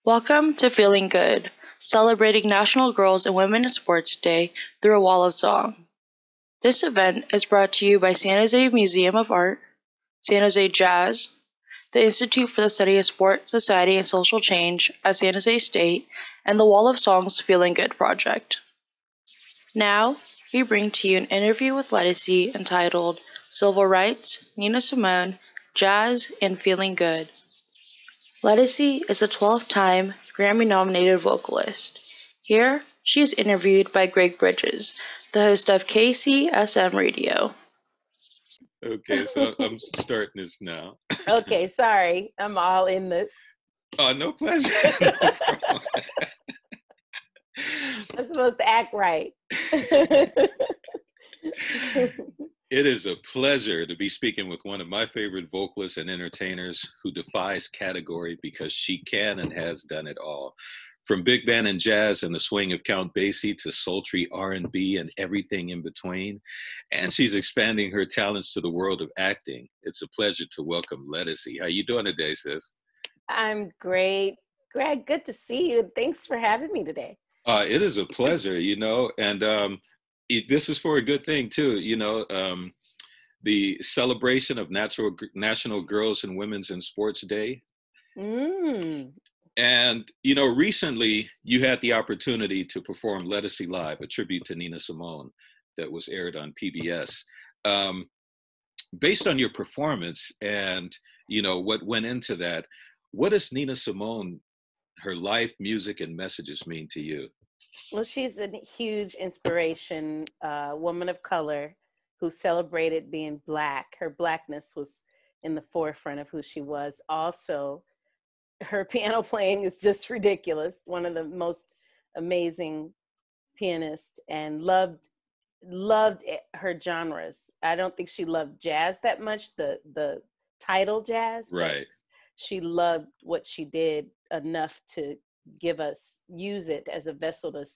Welcome to Feeling Good, celebrating National Girls and Women in Sports Day through a wall of song. This event is brought to you by San Jose Museum of Art, San Jose Jazz, the Institute for the Study of Sport, Society, and Social Change at San Jose State, and the Wall of Songs Feeling Good project. Now, we bring to you an interview with Ledisi entitled Civil Rights, Nina Simone, Jazz, and Feeling Good. Ledisi is a 12-time Grammy-nominated vocalist. Here, she is interviewed by Greg Bridges, the host of KCSM Radio. Okay, so I'm starting this now. Okay, sorry. I'm all in the... Oh, no pleasure. No problem. I'm supposed to act right. It is a pleasure to be speaking with one of my favorite vocalists and entertainers who defies category because she can and has done it all. From big band and jazz and the swing of Count Basie to sultry R&B and everything in between. And she's expanding her talents to the world of acting. It's a pleasure to welcome Ledisi. How you doing today, sis? I'm great. Greg, good to see you. Thanks for having me today. It is a pleasure, and this is for a good thing too, the celebration of National Girls and Women's in Sports Day. And, recently you had the opportunity to perform Ledisi Live, a tribute to Nina Simone that was aired on PBS. Based on your performance and, what went into that, what does Nina Simone, her life, music, and messages mean to you? Well, she's a huge inspiration, woman of color who celebrated being Black. Her Blackness was in the forefront of who she was. Also, her piano playing is just ridiculous. One of the most amazing pianists, and loved her genres. I don't think she loved jazz that much, the title jazz. Right. She loved what she did enough to use it as a vessel to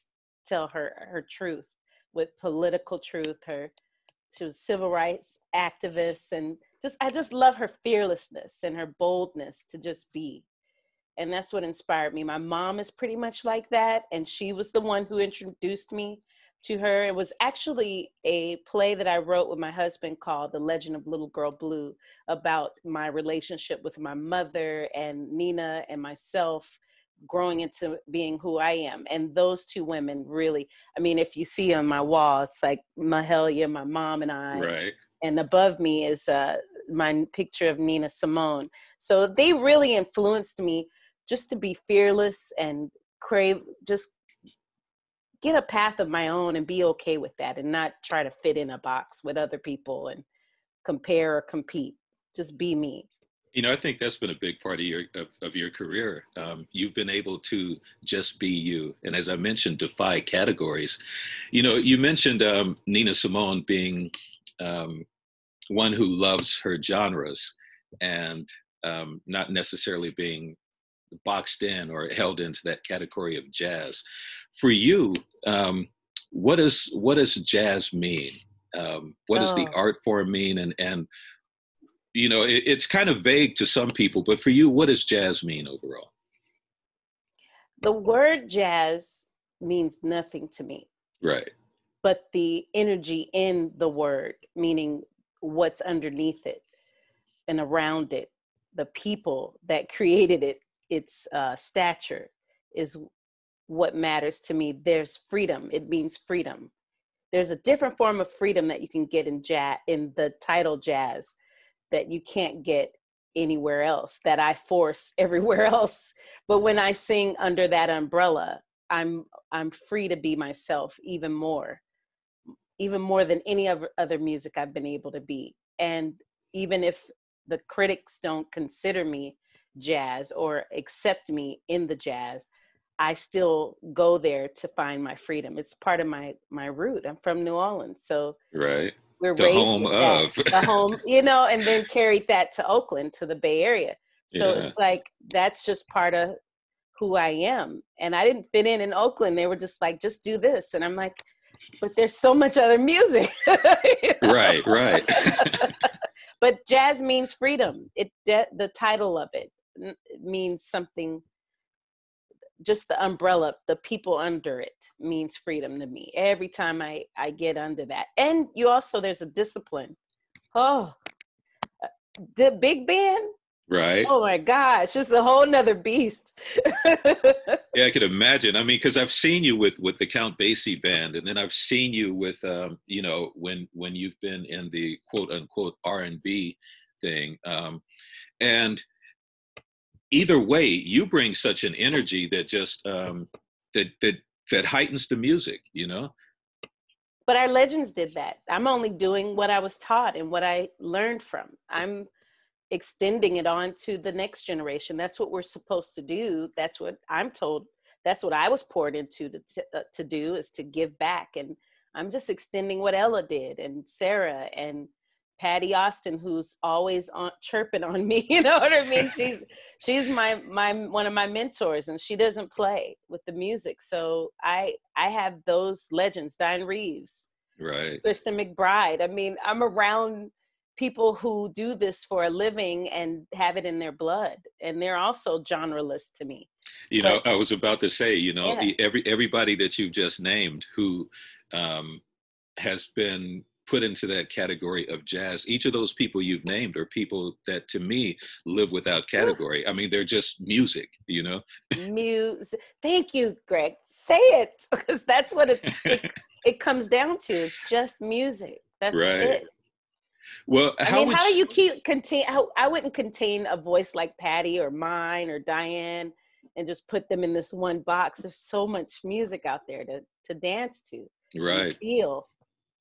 tell her truth, with political truth. She was a civil rights activist, and I just love her fearlessness and her boldness to just be. And that's what inspired me. My mom is pretty much like that, and she was the one who introduced me to her. It was actually a play that I wrote with my husband called The Legend of Little Girl Blue, about my relationship with my mother and Nina and myself growing into being who I am. And those two women really, if you see on my wall, it's like Mahalia, my mom, and I. Right. And above me is my picture of Nina Simone. So they really influenced me just to be fearless and just get a path of my own and be okay with that, and not try to fit in a box with other people and compare or compete. Just be me. I think that's been a big part of your career. You've been able to just be you. And as I mentioned, defy categories. You mentioned Nina Simone being one who loves her genres and not necessarily being boxed in or held into that category of jazz. For you, what does jazz mean? What does the art form mean? And it's kind of vague to some people, but for you, what does jazz mean overall? The word jazz means nothing to me. Right. But the energy in the word, meaning what's underneath it and around it, the people that created it, its stature, is what matters to me. There's freedom. It means freedom. There's a different form of freedom that you can get in the title jazz, that you can't get anywhere else, that I force everywhere else. But when I sing under that umbrella, I'm free to be myself even more than any other music I've been able to be. And even if the critics don't consider me jazz or accept me in the jazz, I still go there to find my freedom. It's part of my root. I'm from New Orleans, so right. We're the raised home with of that, the home, and then carried that to Oakland, to the Bay Area. So Yeah. It's like, that's just part of who I am. And I didn't fit in Oakland. They were just like, just do this. And I'm like, but there's so much other music. Right. But jazz means freedom. The title of it means something just the umbrella, the people under it means freedom to me. Every time I get under that. And you also, there's a discipline. Oh, the big band. Right. Oh my gosh, just a whole nother beast. Yeah, I could imagine. I mean, because I've seen you with the Count Basie band, and then I've seen you with, you know, when you've been in the quote unquote R&B thing, and either way, you bring such an energy that just that heightens the music, you know. But our legends did that. I'm only doing what I was taught and what I learned from. I'm extending it on to the next generation. That's what we're supposed to do. That's what I'm told. That's what I was poured into to do, is to give back. And I'm just extending what Ella did, and Sarah, and Patty Austin, who's always on chirping on me. You know what I mean? She's my one of my mentors, and she doesn't play with the music. So I have those legends, Diane Reeves, Right. Kristen McBride. I mean, I'm around people who do this for a living and have it in their blood, and they're also genreless to me. You know, I was about to say, you know, Yeah. everybody that you've just named who has been put into that category of jazz, each of those people you've named are people that to me live without category. I mean, they're just music, you know. Music. Thank you, Greg. Say it, because that's what it comes down to. It's just music. That's Right. it. Well, how do you contain? I wouldn't contain a voice like Patty or mine or Diane and just put them in this one box. There's so much music out there to dance to, right, feel.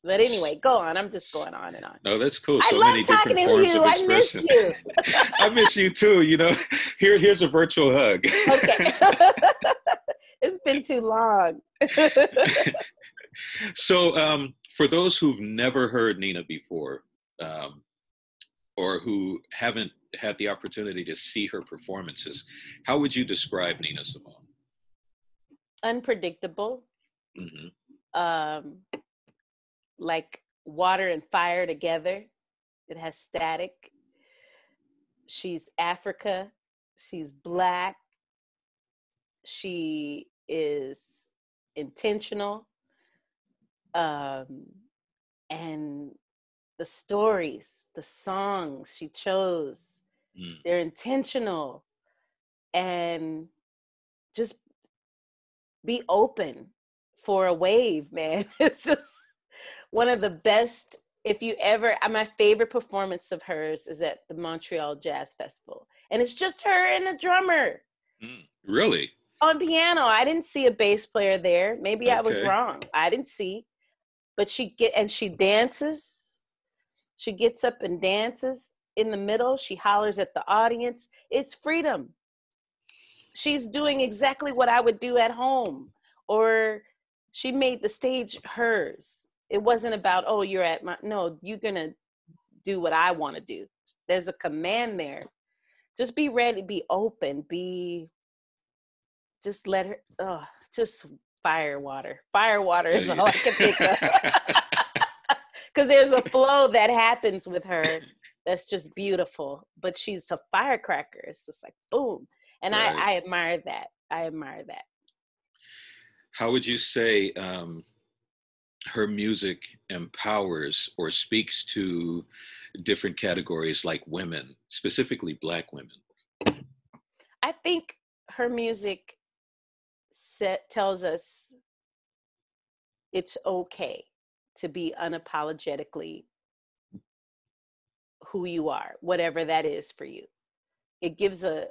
But anyway, go on. I'm just going on and on. No, that's cool. I So love many talking different to forms you. of I miss expression. you. I miss you too. You know, here's a virtual hug. Okay. It's been too long. So, for those who've never heard Nina before, or who haven't had the opportunity to see her performances, how would you describe Nina Simone? Unpredictable. Mm-hmm. Like water and fire together. It has static. She's Africa. She's Black. She is intentional. And the stories, the songs she chose, they're intentional. And just be open for a wave, man. It's just one of the best. If you ever, my favorite performance of hers is at the Montreal Jazz Festival. And it's just her and a drummer. Really? On piano. I didn't see a bass player there. Maybe I was wrong. I didn't see. But she dances. She gets up and dances in the middle. She hollers at the audience. It's freedom. She's doing exactly what I would do at home. Or she made the stage hers. It wasn't about, oh, you're at my, no, you're going to do what I want to do. There's a command there. Just be ready, be open, just let her, just fire water. Fire water is all I can think of. Because there's a flow that happens with her that's just beautiful. But she's a firecracker. It's just like, boom. And right. I admire that. I admire that. How would you say her music empowers or speaks to different categories like women, specifically Black women? I think her music tells us it's okay to be unapologetically who you are, whatever that is for you. It gives the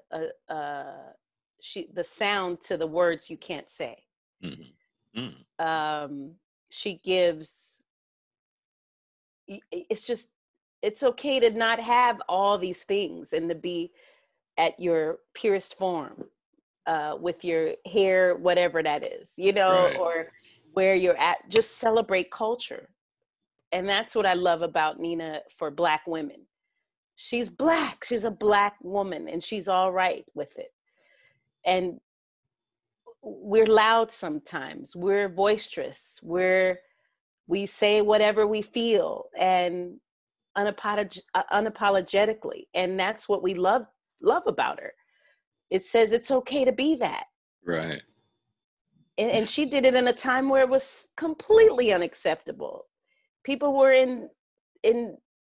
sound to the words you can't say. Mm-hmm. Mm. She gives, it's okay to not have all these things and to be at your purest form with your hair, whatever that is, you know, right. Or where you're at, just celebrate culture. And that's what I love about Nina for Black women. She's Black, she's a Black woman, and she's all right with it. And we're loud sometimes, we're boisterous, we say whatever we feel and unapologetically. And that's what we love about her. It says it's okay to be that. Right. And she did it in a time where it was completely unacceptable. People were in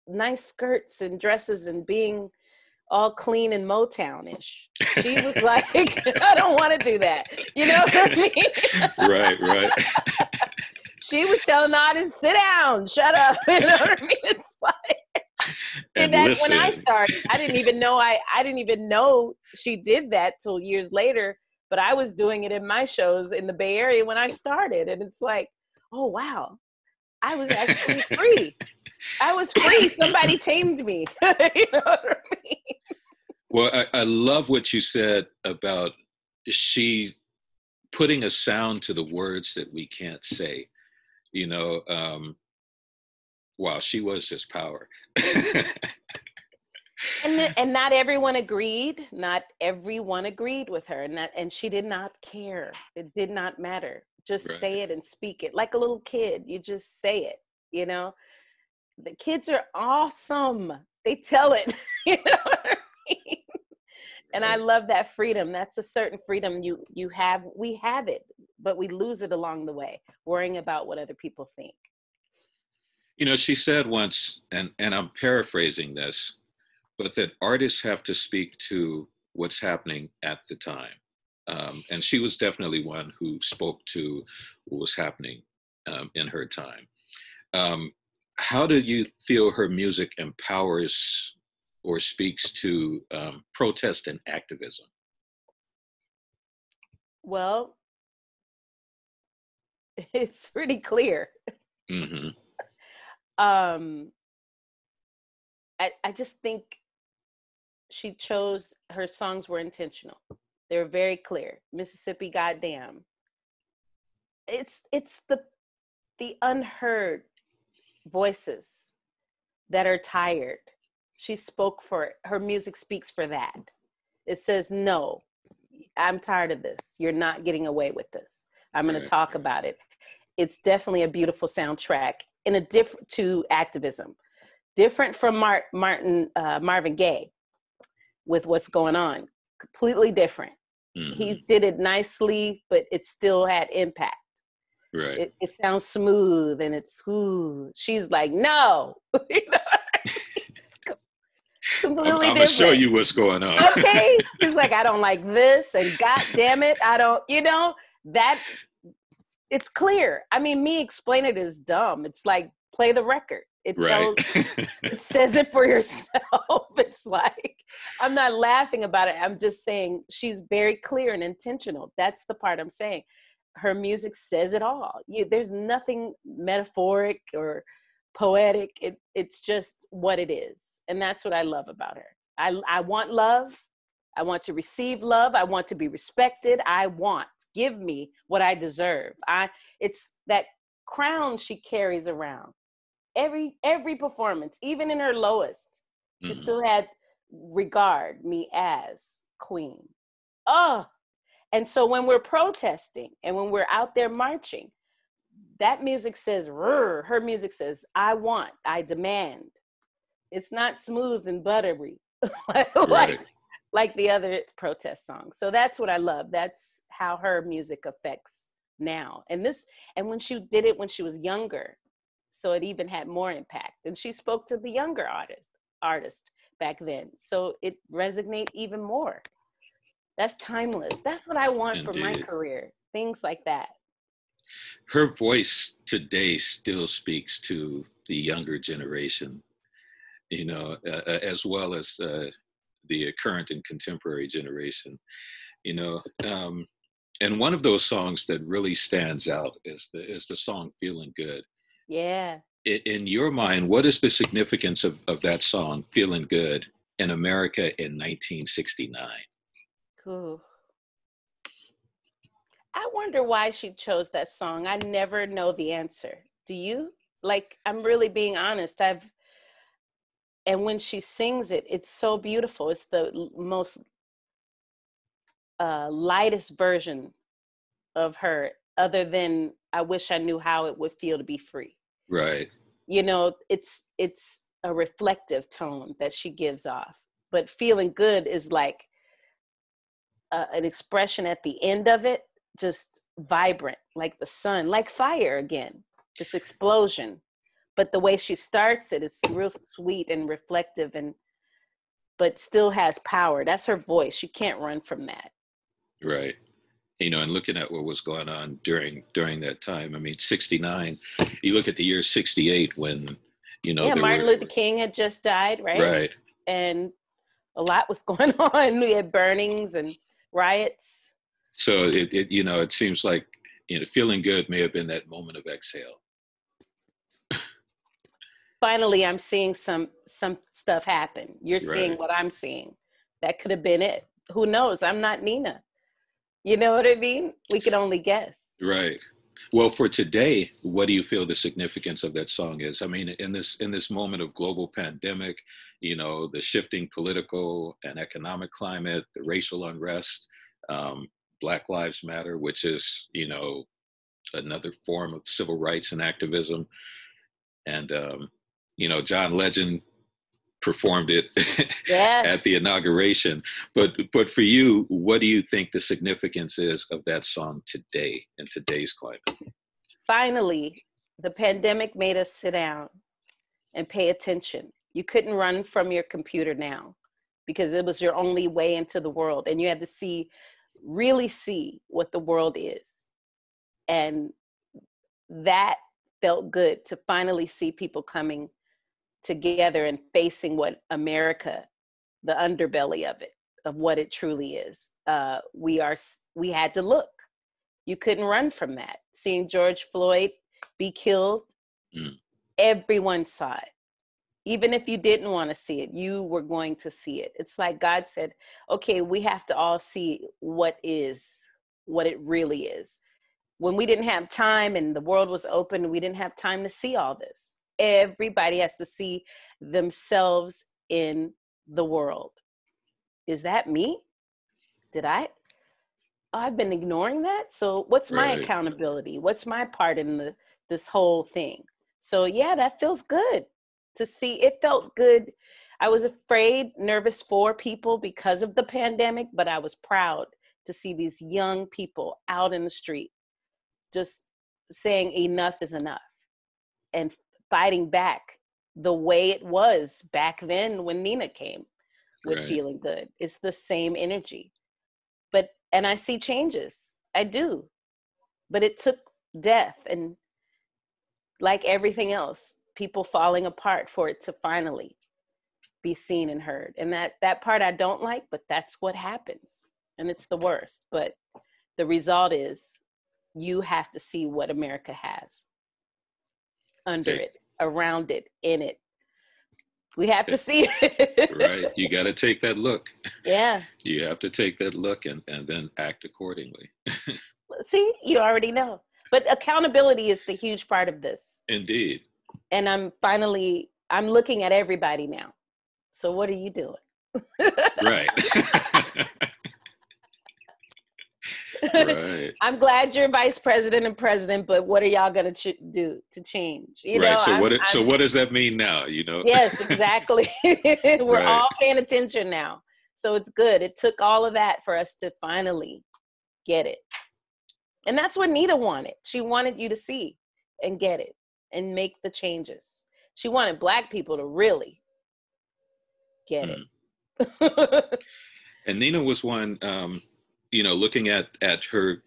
nice skirts and dresses and being all clean and Motown-ish. She was like, I don't want to do that. You know what I mean? Right, right. She was telling the audience, sit down, shut up. You know what I mean? It's like, And that listen. when I started, I didn't even know she did that till years later, but I was doing it in my shows in the Bay Area when I started. And it's like, oh, wow, I was actually free. I was free. Somebody tamed me. You know what I mean? Well, I love what you said about she putting a sound to the words that we can't say. You know, wow, she was just power. And not everyone agreed. Not everyone agreed with her, and she did not care. It did not matter. Just Right. say it and speak it like a little kid. You just say it. You know, the kids are awesome. They tell it. You know what I mean? And I love that freedom. That's a certain freedom you have. We have it, but we lose it along the way, worrying about what other people think. You know, she said once, and I'm paraphrasing this, but that artists have to speak to what's happening at the time. And she was definitely one who spoke to what was happening in her time. How do you feel her music empowers or speaks to protest and activism? Well, it's pretty clear. Mm-hmm. I just think she chose, her songs were intentional. They were very clear. Mississippi Goddamn. It's the unheard voices that are tired. She spoke for it. Her music speaks for that. It says, no, I'm tired of this. You're not getting away with this. I'm going to talk about it. It's definitely a beautiful soundtrack in a different to activism, different from Marvin Gaye with what's going on. Completely different. Mm-hmm. He did it nicely, but it still had impact. Right. It sounds smooth and it's ooh. She's like, no. You know? Completely I'm gonna show you what's going on. Okay. He's like, I don't like this, and God damn it, I don't, you know, that it's clear. I mean, me explain it is dumb. It's like play the record. It tells it says it for yourself. It's like, I'm not laughing about it. I'm just saying she's very clear and intentional. That's the part I'm saying. Her music says it all. There's nothing metaphoric or poetic. It's just what it is. And that's what I love about her. I want love. I want to receive love. I want to be respected. Give me what I deserve. It's that crown she carries around. Every performance, even in her lowest, she still had regard me as queen. Oh, and so when we're protesting and when we're out there marching, that music says, her music says, I demand. It's not smooth and buttery like the other protest songs. So that's what I love. That's how her music affects now. And when she did it when she was younger, so it even had more impact. And she spoke to the younger artist back then. So it resonates even more. That's timeless. That's what I want for my career. Things like that. Her voice today still speaks to the younger generation, you know, as well as the current and contemporary generation, you know. And one of those songs that really stands out is the song "Feeling Good." Yeah. In your mind, what is the significance of that song, "Feeling Good," in America in 1969? Cool. I wonder why she chose that song. I never know the answer. Do you? Like, I'm really being honest. And when she sings it, it's so beautiful. It's the most lightest version of her, other than I wish I knew how it would feel to be free. Right. You know, it's a reflective tone that she gives off. But feeling good is like, an expression at the end of it, just vibrant, like the sun, like fire again, this explosion. But the way she starts it, it's real sweet and reflective, and but still has power. That's her voice. You can't run from that. Right. And looking at what was going on during that time, I mean, 69, you look at the year 68 when, Yeah, Martin Luther King had just died, right? Right. And a lot was going on. We had burnings and riots. So it seems like, feeling good may have been that moment of exhale. Finally, I'm seeing some stuff happen. You're seeing what I'm seeing. That could have been it. Who knows? I'm not Nina. You know what I mean? We could only guess. Right. Well, for today, what do you feel the significance of that song is? I mean, in this moment of global pandemic, the shifting political and economic climate, the racial unrest, Black Lives Matter, which is, another form of civil rights and activism. And, John Legend performed it at the inauguration. But for you, what do you think the significance is of that song today, in today's climate? Finally, the pandemic made us sit down and pay attention. You couldn't run from your computer now because it was your only way into the world. And you had to really see what the world is. And that felt good to finally see people coming together and facing what America, the underbelly of it, of what it truly is. We had to look. You couldn't run from that. Seeing George Floyd be killed, everyone saw it. Even if you didn't want to see it, you were going to see it. It's like God said, okay, we have to all see what it really is. When we didn't have time and the world was open, we didn't have time to see all this. Everybody has to see themselves in the world. Is that me? I've been ignoring that. So what's my accountability? What's my part in this whole thing? So yeah, that feels good to see. It felt good. I was afraid, nervous for people because of the pandemic, but I was proud to see these young people out in the street just saying enough is enough and fighting back the way it was back then when Nina came with Feeling Good. It's the same energy. And I see changes. I do. But it took death and, like everything else, people falling apart for it to finally be seen and heard. And that part I don't like, but that's what happens. And it's the worst. But the result is you have to see what America has under it, around it, in it. We have to see it. Right. You got to take that look. Yeah. You have to take that look and then act accordingly. See, you already know. But accountability is the huge part of this. Indeed. And I'm looking at everybody now. So what are you doing? Right. Right. I'm glad you're vice president and president, but what are y'all going to do to change? So what does that mean now? Yes, exactly. We're all paying attention now. So it's good. It took all of that for us to finally get it. And that's what Nina wanted. She wanted you to see and get it and make the changes. She wanted Black people to really get it. And Nina was one, looking at her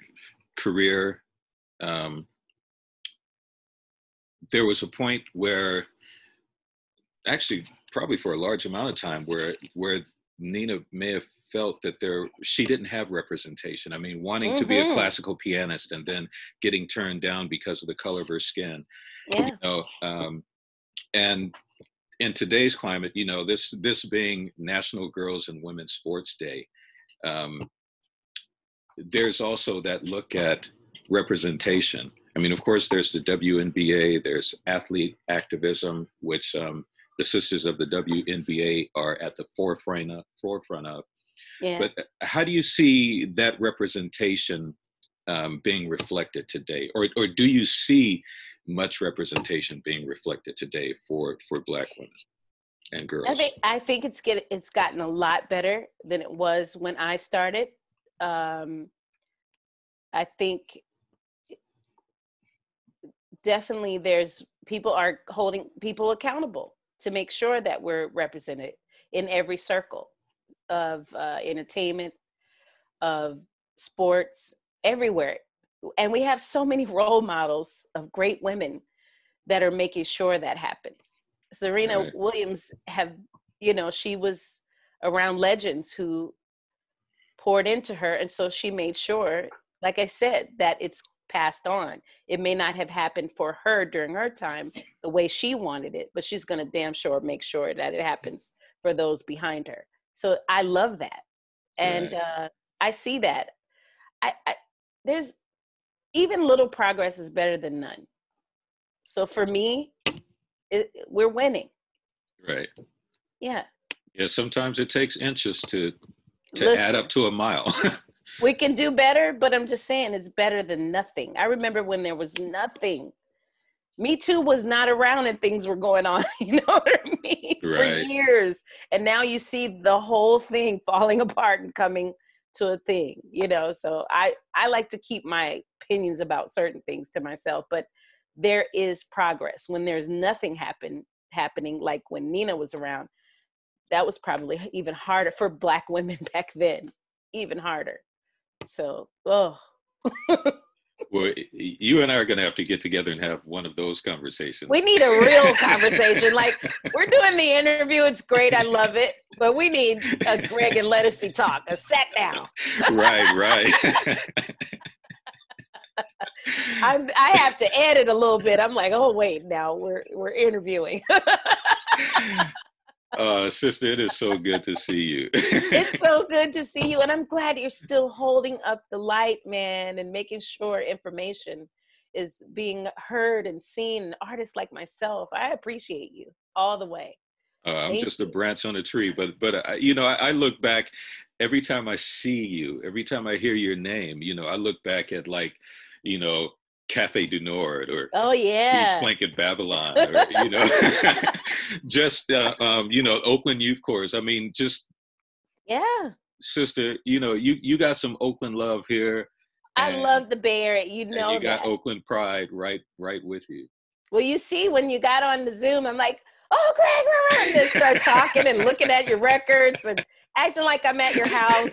career, there was a point where, actually probably for a large amount of time, where Nina may have felt that she didn't have representation. I mean, wanting to be a classical pianist and then getting turned down because of the color of her skin. Yeah. And in today's climate, this being National Girls and Women's Sports Day, there's also that look at representation. I mean, of course, there's the WNBA, there's athlete activism, which the Sisters of the WNBA are at the forefront of. Yeah. But how do you see that representation being reflected today? Or do you see much representation being reflected today for Black women and girls? I think it's gotten a lot better than it was when I started. I think definitely people are holding people accountable to make sure that we're represented in every circle of entertainment, of sports, everywhere. And we have so many role models of great women that are making sure that happens. Serena Williams she was around legends who poured into her. And so she made sure, like I said, that it's passed on. It may not have happened for her during her time the way she wanted it, but she's going to damn sure make sure that it happens for those behind her. So I love that. And I see that. There's even little progress is better than none. So for me, we're winning. Right. Yeah. Yeah. Sometimes it takes inches to Listen, add up to a mile. we can do better, but I'm just saying it's better than nothing. I remember when there was nothing. Me Too was not around and things were going on, you know what I mean? Right. For years. And now you see the whole thing falling apart and coming to a thing, So I like to keep my opinions about certain things to myself, but there is progress. When there's nothing happening, like when Nina was around, that was probably even harder for Black women back then, even harder. So, Well, you and I are going to have to get together and have one of those conversations. We need a real conversation. Like, we're doing the interview. It's great. I love it. But we need a Greg and Ledisi talk, a sat down. Right. I have to edit a little bit. I'm like, oh, wait, now we're interviewing. Sister, it is so good to see you. It's so good to see you. And I'm glad you're still holding up the light, man, and making sure information is being heard and seen. And artists like myself, I appreciate you all the way. I'm just a branch on a tree, but I look back every time I see you, every time I hear your name, I look back at Cafe du Nord or East Blanket Babylon, or just Oakland Youth Chorus. I mean, just sister, you got some Oakland love here. I love the Bay Area. You got that. Oakland pride right with you. Well, you see, when you got on the Zoom, I'm like, oh, Greg, and then start talking and looking at your records and acting like I'm at your house.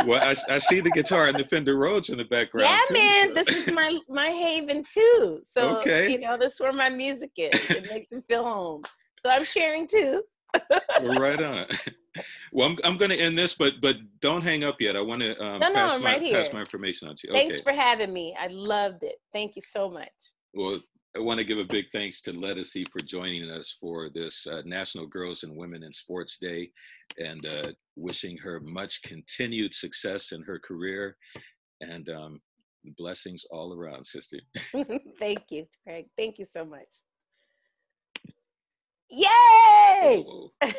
Well, I see the guitar and the Fender Rhodes in the background. Yeah, too, man, so. this is my haven too. So, okay. This is where my music is. It makes me feel home. So I'm sharing too. Well, right on. Well, I'm going to end this, but don't hang up yet. I want to pass my information on to you. Thanks for having me. I loved it. Thank you so much. Well, I want to give a big thanks to Ledisi for joining us for this National Girls and Women in Sports Day, and wishing her much continued success in her career, and blessings all around, sister. Thank you, Craig. Thank you so much. Yay! Whoa. I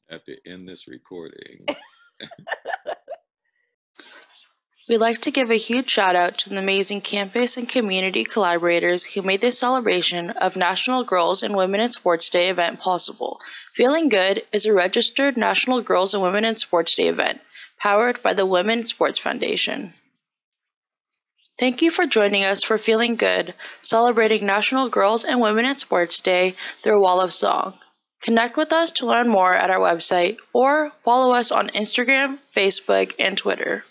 have to end this recording. We'd like to give a huge shout out to the amazing campus and community collaborators who made this celebration of National Girls and Women in Sports Day event possible. Feeling Good is a registered National Girls and Women in Sports Day event, powered by the Women Sports Foundation. Thank you for joining us for Feeling Good, celebrating National Girls and Women in Sports Day through a wall of song. Connect with us to learn more at our website or follow us on Instagram, Facebook, and Twitter.